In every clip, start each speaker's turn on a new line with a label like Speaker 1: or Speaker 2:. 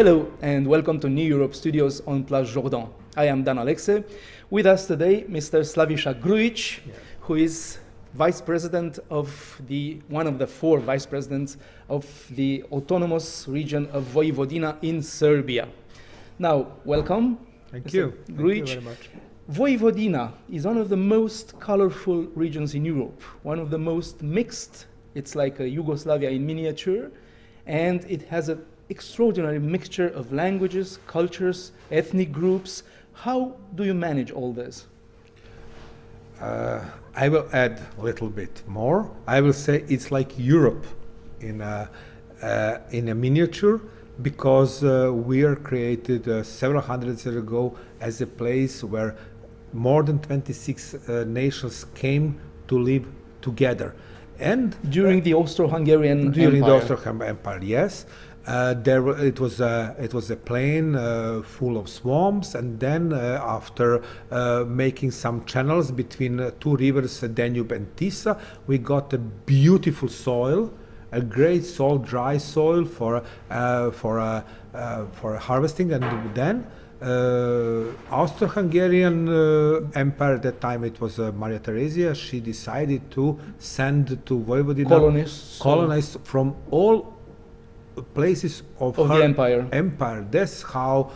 Speaker 1: Hello and welcome to New Europe Studios on Place Jourdan. I am Dan Alexe. With us today, Mr. Slaviša Grujić, who is Vice President of one of the 4 Vice Presidents of the autonomous region of Vojvodina in Serbia. Now, welcome.
Speaker 2: Thank you.
Speaker 1: Grujić.
Speaker 2: Thank you very much.
Speaker 1: Vojvodina is one of the most colorful regions in Europe, one of the most mixed. It's like a Yugoslavia in miniature, and it has an extraordinary mixture of languages, cultures, ethnic groups. How do you manage all this?
Speaker 2: I will add a little bit more. I will say it's like Europe in a miniature, because we are created several hundred years ago as a place where more than 26 nations came to live together. And
Speaker 1: During the Austro-Hungarian
Speaker 2: during
Speaker 1: Empire.
Speaker 2: the Austro-Hungarian Empire, yes. It was a plain full of swamps, and then after making some channels between 2 rivers, Danube and Tisa, we got a beautiful soil, a great soil, dry soil for harvesting. And then Austro-Hungarian Empire, at that time it was Maria Theresia, she decided to send to Vojvodina colonists from all places of her
Speaker 1: the empire.
Speaker 2: That's how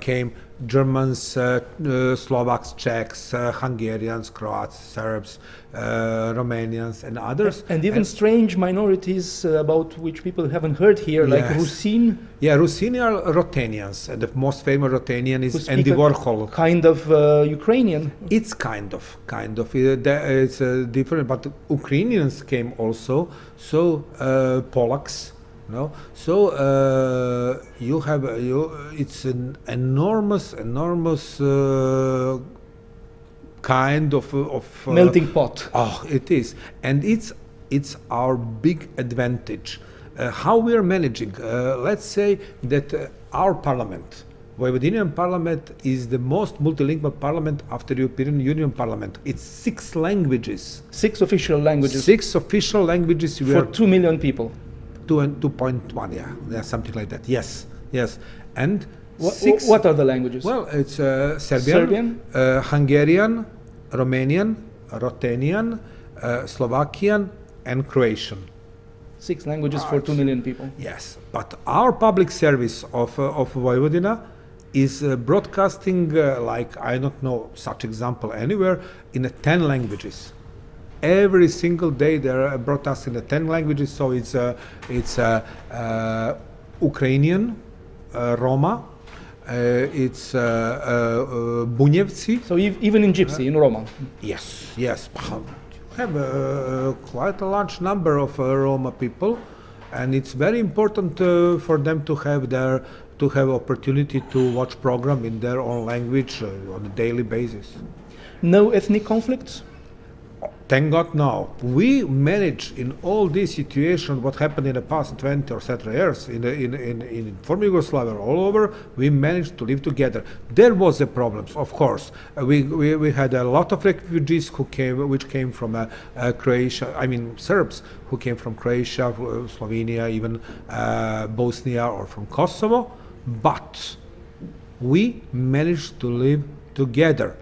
Speaker 2: came Germans, Slovaks, Czechs, Hungarians, Croats, Serbs, Romanians, and others.
Speaker 1: And even strange minorities about which people haven't heard here, like
Speaker 2: Yes.
Speaker 1: Rusyn.
Speaker 2: Yeah, Rusini are Rotenians, and the most famous Rotenian
Speaker 1: who
Speaker 2: is
Speaker 1: speak
Speaker 2: Andy
Speaker 1: a
Speaker 2: Warhol.
Speaker 1: Kind of Ukrainian.
Speaker 2: It's kind of. It's different, but Ukrainians came also. So Polacks. No, so it's an enormous kind of
Speaker 1: Melting pot.
Speaker 2: Oh, it is, and it's our big advantage. How we are managing? Let's say that our parliament, Vojvodinian parliament, is the most multilingual parliament after the European Union Parliament. It's 6 languages.
Speaker 1: 6 official languages.
Speaker 2: 6 official languages.
Speaker 1: For 2 million people.
Speaker 2: 2.1, yeah, something like that. Yes. And
Speaker 1: What are the languages?
Speaker 2: Well, it's Serbian, Hungarian, Romanian, Rotenian, Slovakian, and Croatian.
Speaker 1: 6 languages for 2 million people.
Speaker 2: Yes, but our public service of Vojvodina is broadcasting like, I don't know such example anywhere, in 10 languages. Every single day they are broadcasting in 10 languages. So it's Ukrainian, Roma, it's Bunjevci.
Speaker 1: So even in Gypsy, in Roma.
Speaker 2: Yes. You have quite a large number of Roma people, and it's very important for them to have opportunity to watch program in their own language on a daily basis.
Speaker 1: No ethnic conflicts?
Speaker 2: Thank God, no. We manage in all these situations what happened in the past 20 or 30 years in former Yugoslavia all over. We managed to live together. There was a problem, of course. We had a lot of refugees which came from Croatia. I mean Serbs who came from Croatia, Slovenia, even Bosnia, or from Kosovo. But we managed to live together.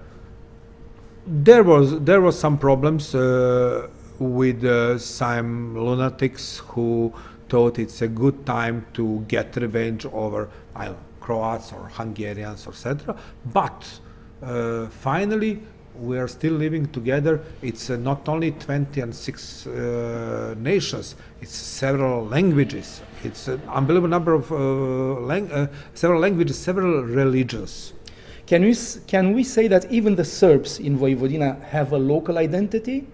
Speaker 2: There was some problems with some lunatics who thought it's a good time to get revenge over Croats or Hungarians, etc. But finally, we are still living together. It's not only 26 nations; it's several languages. It's an unbelievable number of several languages, several religions.
Speaker 1: Can we say that even the Serbs in Vojvodina have a local identity,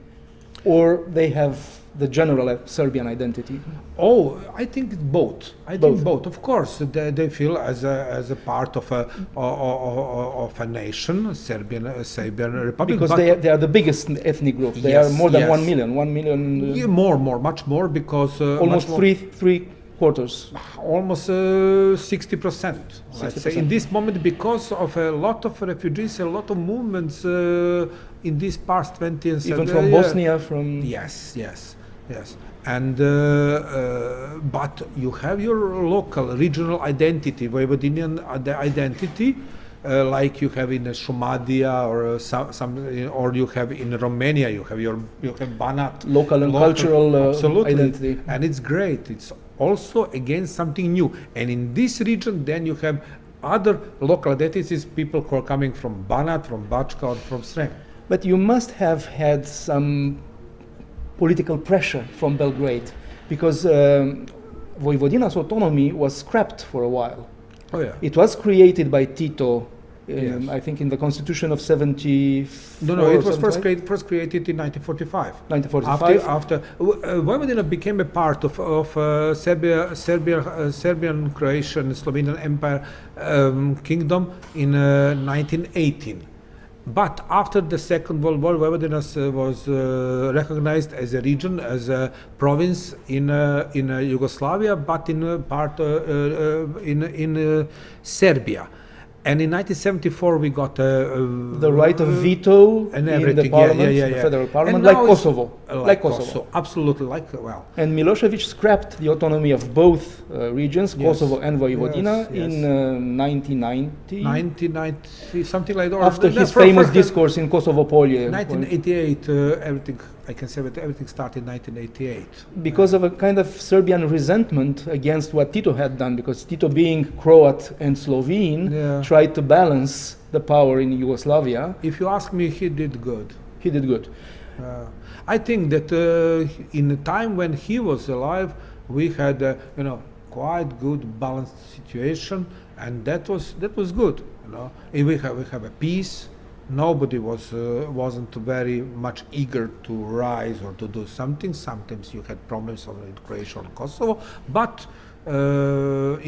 Speaker 1: or they have the general Serbian identity?
Speaker 2: Oh, I think both. Think both. Of course, they feel as a part of a nation, Serbian Republic.
Speaker 1: Because they are the biggest ethnic group. They are more than 1 million. 1 million.
Speaker 2: Yeah, much more, because
Speaker 1: almost three quarters.
Speaker 2: Almost 60%. Let's say in this moment, because of a lot of refugees, a lot of movements in these past 20 and
Speaker 1: even from Bosnia, from
Speaker 2: yes. Yes, and but you have your local, regional identity, Vojvodinian identity, like you have in Šumadija or or you have in Romania. You have Banat,
Speaker 1: Local and cultural
Speaker 2: absolutely.
Speaker 1: identity.
Speaker 2: And it's great. It's also again something new. And in this region, then you have other local identities, people who are coming from Banat, from Bačka, or from Srem.
Speaker 1: But you must have had some political pressure from Belgrade, because Vojvodina's autonomy was scrapped for a while.
Speaker 2: Oh yeah.
Speaker 1: It was created by Tito,
Speaker 2: Yes.
Speaker 1: I think in the constitution of 74.
Speaker 2: No, it was
Speaker 1: or
Speaker 2: first
Speaker 1: something, right?
Speaker 2: created in 1945.
Speaker 1: 1945.
Speaker 2: After Vojvodina became a part of Serbian, Croatian, Slovenian Empire kingdom in 1918. But after the Second World War, Vojvodina was recognized as a region, as a province in Yugoslavia, but in part in Serbia. And in 1974 we got
Speaker 1: The right of veto
Speaker 2: and
Speaker 1: in
Speaker 2: everything.
Speaker 1: the parliament,
Speaker 2: yeah.
Speaker 1: the federal parliament,
Speaker 2: And
Speaker 1: like
Speaker 2: now it's-
Speaker 1: Kosovo. Like Kosovo.
Speaker 2: Absolutely, well.
Speaker 1: And Milosevic scrapped the autonomy of both regions,
Speaker 2: Yes.
Speaker 1: Kosovo and Vojvodina,
Speaker 2: Yes, yes.
Speaker 1: in 1990.
Speaker 2: 1990, something like that.
Speaker 1: After
Speaker 2: No,
Speaker 1: his
Speaker 2: for-
Speaker 1: famous
Speaker 2: for-
Speaker 1: discourse in Kosovo Polje.
Speaker 2: 1988, everything, I can say that everything started in 1988.
Speaker 1: Because of a kind of Serbian resentment against what Tito had done, because Tito, being Croat and Slovene,
Speaker 2: Yeah.
Speaker 1: tried to balance the power in Yugoslavia.
Speaker 2: If you ask me, he did good.
Speaker 1: He did good.
Speaker 2: I think that in the time when he was alive, we had quite good balanced situation, and that was good. And we have a peace. Nobody wasn't very much eager to rise or to do something. Sometimes you had problems in Croatia or Kosovo, but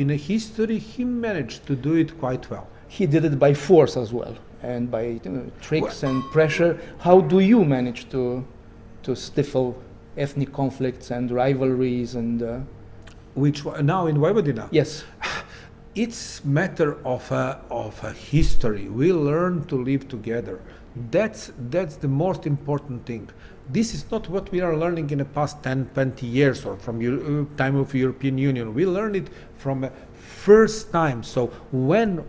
Speaker 2: in a history he managed to do it quite well.
Speaker 1: He did it by force as well, and by tricks and pressure. How do you manage to stifle ethnic conflicts and rivalries and?
Speaker 2: Which now in Vojvodina?
Speaker 1: Yes.
Speaker 2: It's matter of a history. We learn to live together. That's the most important thing. This is not what we are learning in the past 10, 20 years or from time of European Union. We learned it from first time. So when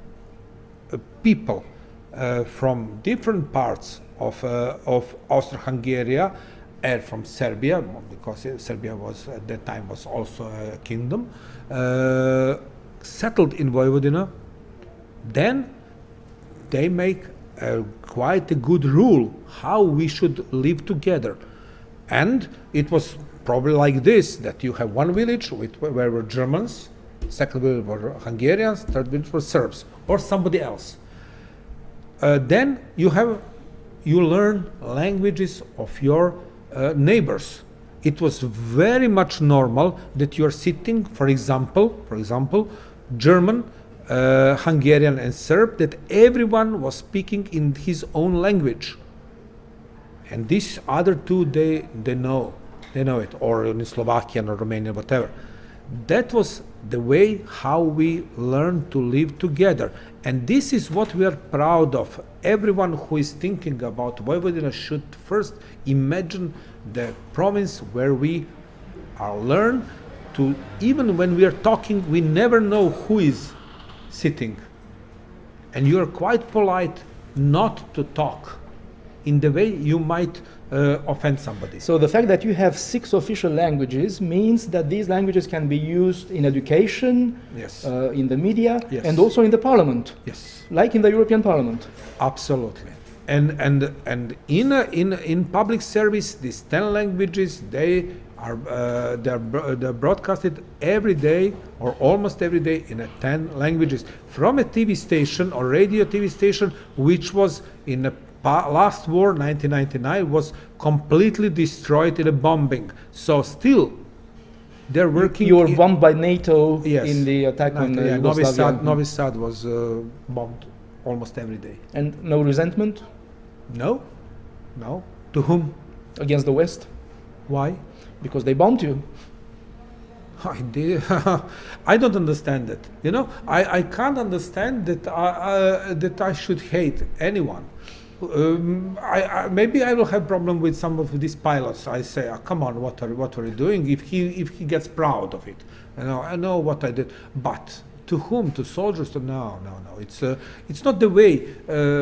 Speaker 2: people from different parts of Austro-Hungary and from Serbia, because Serbia was at that time was also a kingdom, settled in Vojvodina, then they make quite a good rule how we should live together. And it was probably like this, that you have one village where were Germans, second village were Hungarians, third village were Serbs, or somebody else. Then you learn languages of your neighbors. It was very much normal that you are sitting, for example, German, Hungarian and Serb, that everyone was speaking in his own language. And these other two, they know it, or in Slovakian or Romanian, whatever. That was the way how we learned to live together. And this is what we are proud of. Everyone who is thinking about Vojvodina should first imagine the province where we are learn to, even when we are talking, we never know who is sitting. And you are quite polite not to talk in the way you might offend somebody.
Speaker 1: So the fact that you have 6 official languages means that these languages can be used in education,
Speaker 2: Yes.
Speaker 1: In the media,
Speaker 2: Yes.
Speaker 1: and also in the parliament,
Speaker 2: Yes.
Speaker 1: like in the European Parliament.
Speaker 2: Absolutely. And in public service, these 10 languages, they're broadcasted every day or almost every day in 10 languages from a TV station or radio TV station, which was in the last war, 1999, was completely destroyed in a bombing. So still, they're working.
Speaker 1: You were bombed by NATO
Speaker 2: Yes.
Speaker 1: in the attack on
Speaker 2: Novi
Speaker 1: Yugoslavia.
Speaker 2: Sad was bombed almost every day.
Speaker 1: And no resentment
Speaker 2: No. To whom?
Speaker 1: against the West
Speaker 2: Why?
Speaker 1: because they bombed you.
Speaker 2: I don't understand that. I can't understand that I should hate anyone. Maybe I will have problem with some of these pilots. I say, come on, what are you doing? If he gets proud of it, I know what I did. But to whom? To soldiers? No. It's not the way.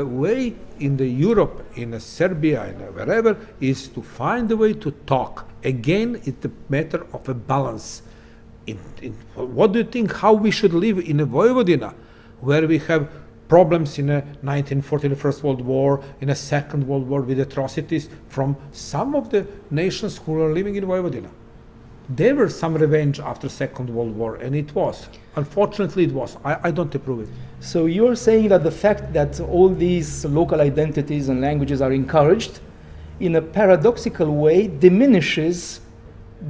Speaker 2: Way in the Europe, in Serbia, in wherever, is to find a way to talk. Again, it's a matter of a balance. What do you think? How we should live in a Vojvodina, where we have problems in 1940, the First World War, in a Second World War with atrocities from some of the nations who are living in Vojvodina. There were some revenge after Second World War, and it was. Unfortunately, it was. I don't approve it.
Speaker 1: So you're saying that the fact that all these local identities and languages are encouraged, in a paradoxical way, diminishes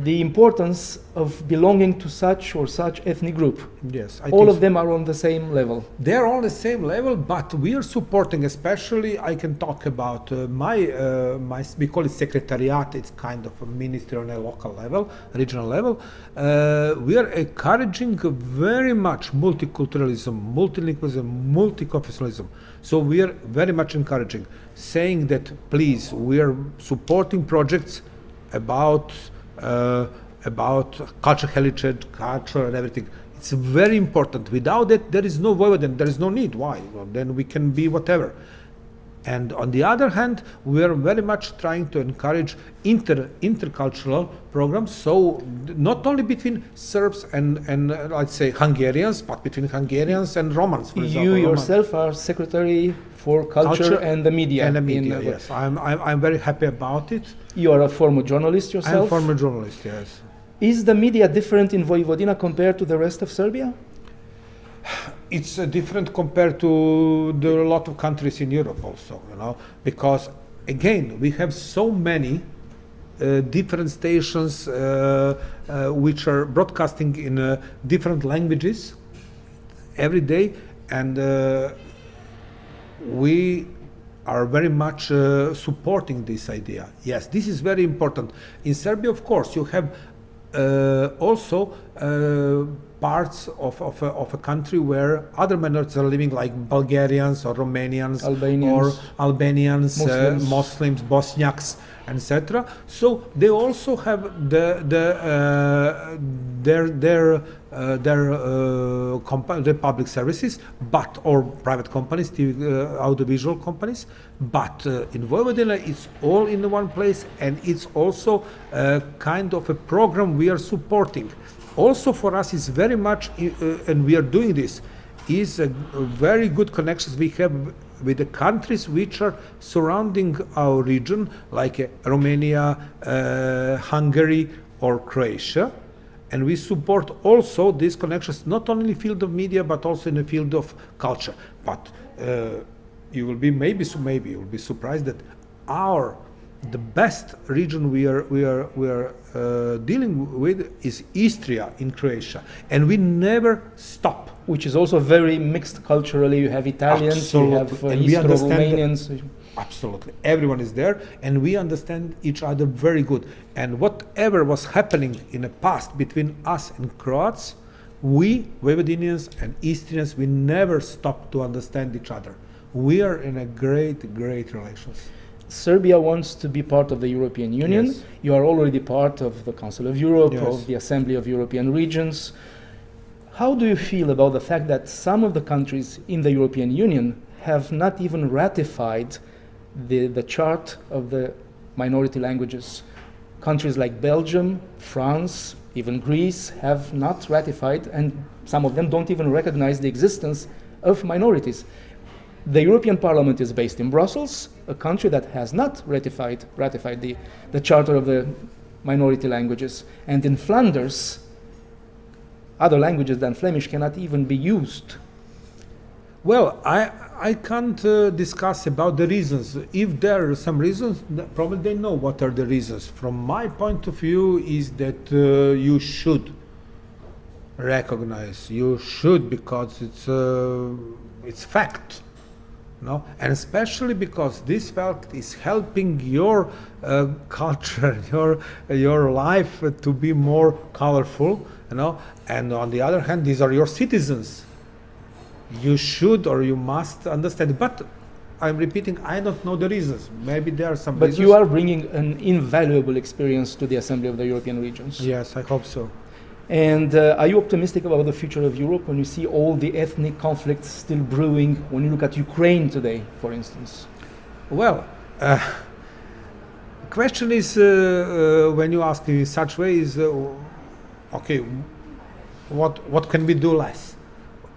Speaker 1: the importance of belonging to such or such ethnic group.
Speaker 2: Yes,
Speaker 1: all of them are on the same level.
Speaker 2: They're on the same level, but we are supporting, especially I can talk about my we call it secretariat. It's kind of a ministry on a local level, regional level. We are encouraging very much multiculturalism, multilingualism, multiconfessionalism. So we are very much encouraging, saying that please, we are supporting projects about culture heritage, culture and everything. It's very important. Without that, there is no Vojvodina, there is no need. Why? Well, then we can be whatever. And on the other hand, we are very much trying to encourage intercultural programs. So not only between Serbs and let's say Hungarians, but between Hungarians and Romans. For example,
Speaker 1: you yourself are secretary for culture and the media.
Speaker 2: And the media, yes. I'm very happy about it.
Speaker 1: You are a former journalist yourself?
Speaker 2: I'm a former journalist, yes.
Speaker 1: Is the media different in Vojvodina compared to the rest of Serbia?
Speaker 2: It's different compared to a lot of countries in Europe also, because again, we have so many different stations which are broadcasting in different languages every day, and we are very much supporting this idea. Yes, this is very important. In Serbia, of course, you have also parts of a country where other minorities are living, like Bulgarians or Romanians, Albanians, Muslims, Bosniaks, etc. So they also have their public services, but or private companies, audiovisual companies. But in Vojvodina, it's all in one place, and it's also kind of a program we are supporting. Also for us, is very much, and we are doing this, is a very good connections we have with the countries which are surrounding our region, like Romania, Hungary, or Croatia. And we support also these connections, not only in the field of media, but also in the field of culture. But you will be maybe you will be surprised that the best region we are dealing with is Istria in Croatia, and we never stop.
Speaker 1: Which is also very mixed culturally. You have Italians,
Speaker 2: absolutely.
Speaker 1: You have Romanians.
Speaker 2: Absolutely, everyone is there, and we understand each other very good. And whatever was happening in the past between us and Croats, we Vojvodinians and Istrians, we never stop to understand each other. We are in a great relations.
Speaker 1: Serbia wants to be part of the European Union.
Speaker 2: Yes.
Speaker 1: You are already part of the Council of Europe,
Speaker 2: yes.
Speaker 1: of the Assembly of European Regions. How do you feel about the fact that some of the countries in the European Union have not even ratified the Chart of the Minority Languages? Countries like Belgium, France, even Greece have not ratified, and some of them don't even recognize the existence of minorities. The European Parliament is based in Brussels, a country that has not ratified the Charter of the Minority Languages. And in Flanders, other languages than Flemish cannot even be used.
Speaker 2: Well, I can't discuss about the reasons. If there are some reasons, probably they know what are the reasons. From my point of view is that you should recognize, because it's fact. No? And especially because this fact is helping your culture, your life to be more colorful, and on the other hand, these are your citizens. You should or you must understand. But I'm repeating, I don't know the reasons. Maybe there are some
Speaker 1: But
Speaker 2: reasons.
Speaker 1: you are bringing an invaluable experience to the Assembly of the European Regions.
Speaker 2: Yes, I hope so.
Speaker 1: And are you optimistic about the future of Europe when you see all the ethnic conflicts still brewing, when you look at Ukraine today, for instance?
Speaker 2: Well, question is, when you ask in such way, is okay, what can we do less?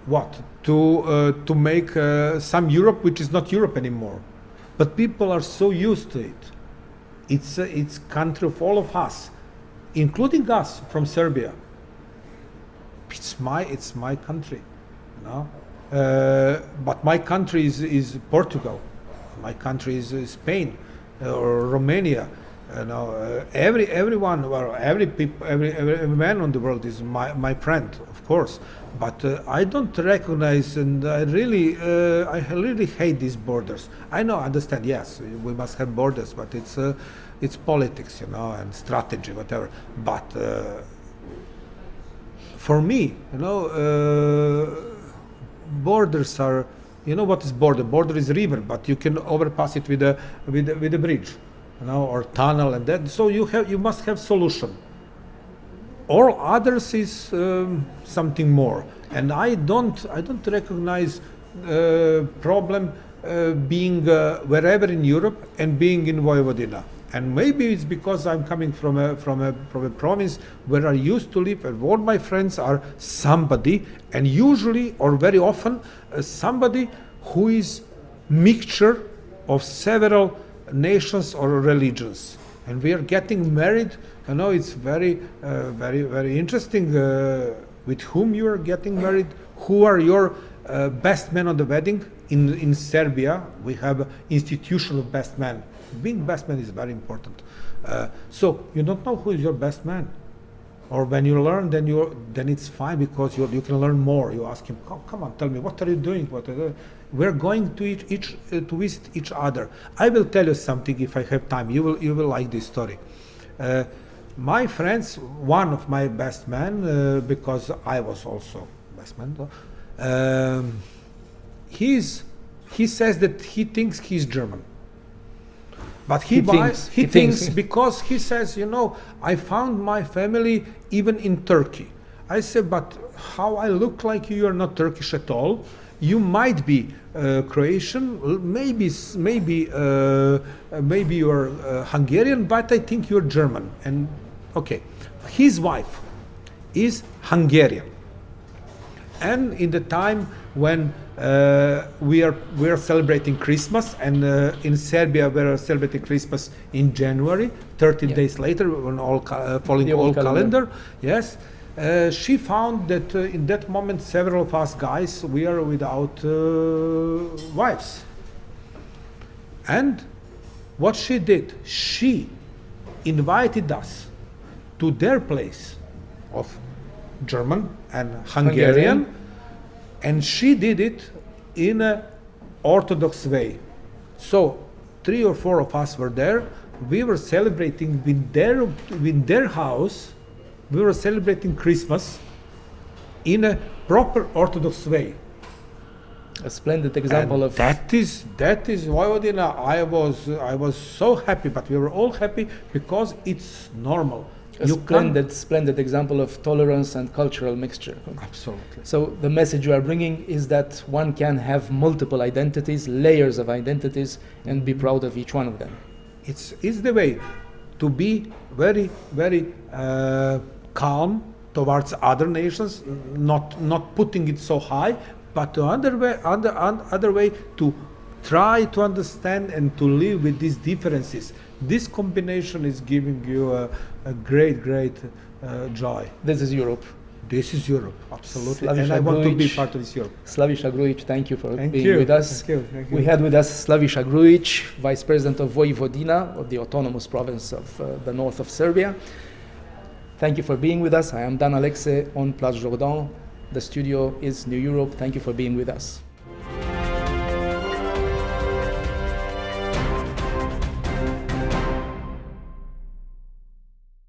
Speaker 2: What to make some Europe which is not Europe anymore? But people are so used to it. It's country of all of us, including us from Serbia. It's my country, you know. But my country is Portugal. My country is Spain or Romania. You know, everyone, well, every man on the world is my friend, of course. But I don't recognize, and I really hate these borders. I know, understand. Yes, we must have borders, but it's politics, you know, and strategy, whatever. But for me, you know, borders are. You know what is border? Border is river, but you can overpass it with a bridge, you know, or tunnel, and that. So you must have solution. All others is something more, and I don't recognize problem being wherever in Europe and being in Vojvodina. And maybe it's because I'm coming from a province where I used to live, and all my friends are somebody, and usually or very often somebody who is mixture of several nations or religions. And we are getting married. You know, it's very interesting with whom you are getting married. Who are your best men on the wedding? In Serbia, we have institution of best man. Being best man is very important. So you don't know who is your best man, or when you learn, then it's fine because you can learn more. You ask him, come on, tell me, what are you doing? We're going to to visit each other. I will tell you something if I have time. You will like this story. My friends, one of my best men, because I was also best man. He says that he thinks he's German. But he thinks because he says, you know, I found my family even in Turkey. I said, but how I look like you are not Turkish at all. You might be Croatian, maybe you are Hungarian, but I think you're German. And okay, his wife is Hungarian. And in the time when we are celebrating Christmas, and in Serbia we are celebrating Christmas in January, 30 days later, when following all calendar. Yes, she found that in that moment several of us guys we are without wives. And what she did, she invited us to their place of German and Hungarian. And she did it in an Orthodox way. So 3 or 4 of us were there. We were celebrating with their house. We were celebrating Christmas in a proper Orthodox way.
Speaker 1: A splendid example of
Speaker 2: that is Vojvodina. I was so happy, but we were all happy because it's normal.
Speaker 1: a splendid example of tolerance and cultural mixture.
Speaker 2: Absolutely.
Speaker 1: So the message you are bringing is that one can have multiple identities, layers of identities, and be proud of each one of them.
Speaker 2: It's the way to be very, very calm towards other nations, not putting it so high, but the other way to try to understand and to live with these differences. This combination is giving you a great joy.
Speaker 1: This is Europe.
Speaker 2: This is Europe, absolutely.
Speaker 1: Slaviša
Speaker 2: and I want to be
Speaker 1: Grujić.
Speaker 2: part of this Europe.
Speaker 1: Slaviša Grujić, thank you for being
Speaker 2: you.
Speaker 1: with us.
Speaker 2: Thank you.
Speaker 1: We had with us Slaviša Grujić, Vice President of Vojvodina, of the autonomous province of the north of Serbia. Thank you for being with us. I am Dan Alexe on Place Jourdan. The studio is New Europe. Thank you for being with us.